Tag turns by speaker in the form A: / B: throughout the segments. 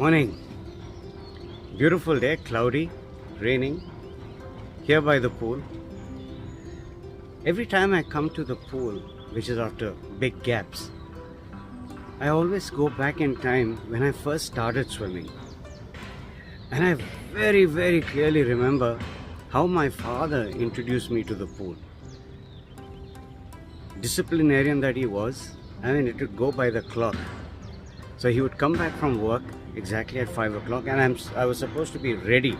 A: Morning. Beautiful day, cloudy, raining, here by the pool. Every time I come to the pool, which is after big gaps, I always go back in time when I first started swimming. And I very, very clearly remember how my father introduced me to the pool. Disciplinarian that he was, it would go by the clock. So he would come back from work exactly at 5 o'clock, and I was supposed to be ready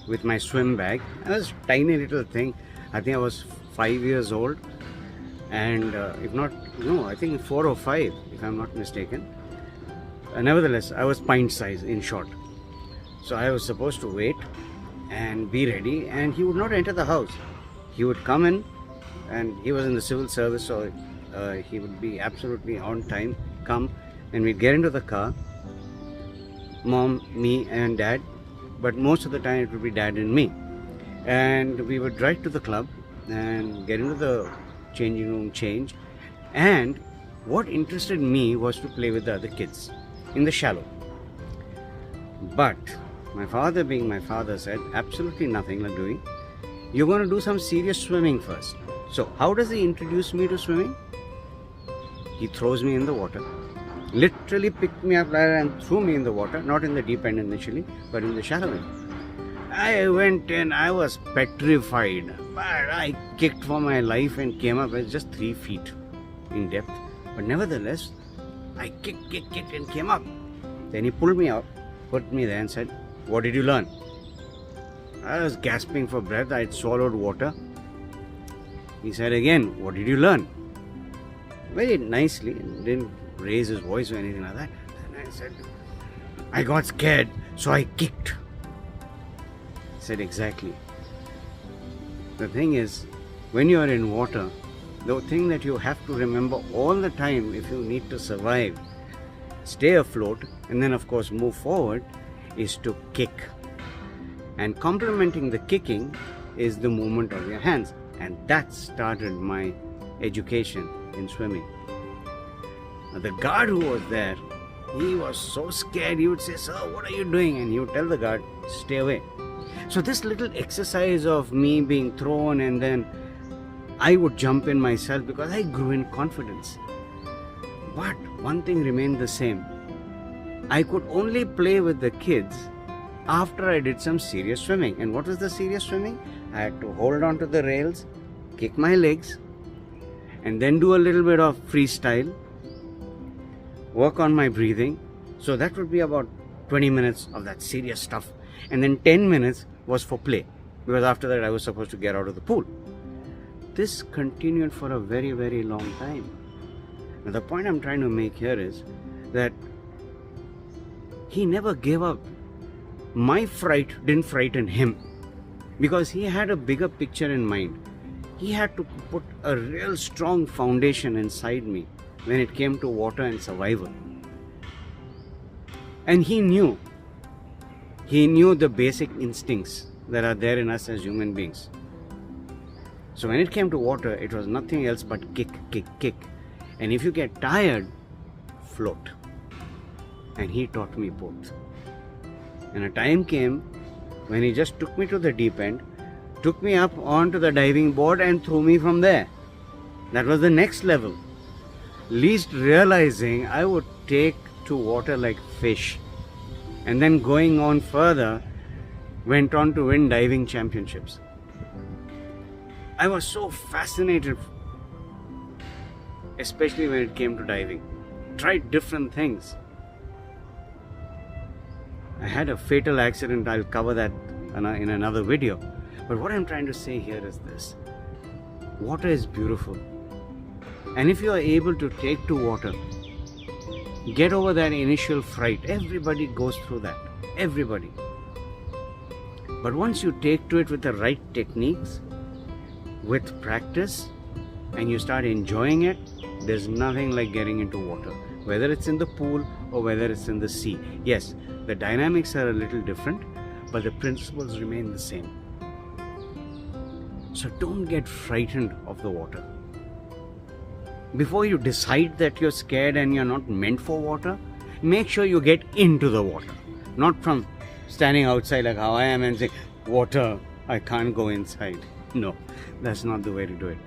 A: with my swim bag. I was a tiny little thing. I think I was 5 years old, and I think 4 or 5, if I'm not mistaken. Nevertheless, I was pint size in short. So I was supposed to wait and be ready, and he would not enter the house. He would come in, and he was in the civil service, so he would be absolutely on time, come, and we'd get into the car, mom, me and dad, but most of the time it would be dad and me. And we would drive to the club and get into the changing room, change. And what interested me was to play with the other kids in the shallow. But my father, being my father, said absolutely nothing like doing. You're going to do some serious swimming first. So how does he introduce me to swimming? He throws me in the water. Literally picked me up and threw me in the water, not in the deep end initially, but in the shallow end. I went in, I was petrified, but I kicked for my life and came up as just 3 feet in depth. But nevertheless, I kicked and came up. Then he pulled me up, put me there and said, "What did you learn?" I was gasping for breath. I had swallowed water. He said again, "What did you learn?" Very nicely, didn't raise his voice or anything like that. And I said, "I got scared, so I kicked." He said, "Exactly. The thing is, when you are in water, the thing that you have to remember all the time if you need to survive, stay afloat, and then of course move forward, is to kick. And complementing the kicking is the movement of your hands. And that started my education in swimming. Now, the guard who was there, he was so scared. He would say, "Sir, what are you doing?" And he would tell the guard, "Stay away." So this little exercise of me being thrown, and then I would jump in myself because I grew in confidence. But one thing remained the same. I could only play with the kids after I did some serious swimming. And what was the serious swimming? I had to hold on to the rails, kick my legs, and then do a little bit of freestyle, work on my breathing. So that would be about 20 minutes of that serious stuff. And then 10 minutes was for play, because after that I was supposed to get out of the pool. This continued for a very, very long time. Now the point I'm trying to make here is that he never gave up. My fright didn't frighten him, because he had a bigger picture in mind. He had to put a real strong foundation inside me when it came to water and survival. And he knew the basic instincts that are there in us as human beings. So when it came to water, it was nothing else but kick, kick, kick. And if you get tired, float. And he taught me both. And a time came when he just took me to the deep end, took me up onto the diving board and threw me from there. That was the next level. Least realizing I would take to water like fish. And then going on further, went on to win diving championships. I was so fascinated, especially when it came to diving. Tried different things. I had a fatal accident. I'll cover that in another video. But what I'm trying to say here is this. Water is beautiful. And if you are able to take to water, get over that initial fright. Everybody goes through that. Everybody. But once you take to it with the right techniques, with practice, and you start enjoying it, there's nothing like getting into water. Whether it's in the pool or whether it's in the sea. Yes, the dynamics are a little different, but the principles remain the same. So don't get frightened of the water. Before you decide that you're scared and you're not meant for water, make sure you get into the water. Not from standing outside like how I am and saying, water, I can't go inside. No, that's not the way to do it.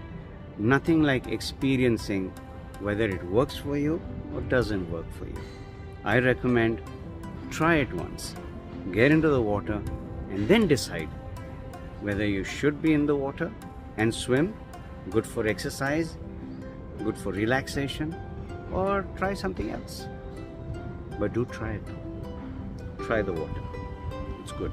A: Nothing like experiencing whether it works for you or doesn't work for you. I recommend try it once, get into the water, and then decide whether you should be in the water and swim, good for exercise, good for relaxation, or try something else. But do try it. Try the water. It's good.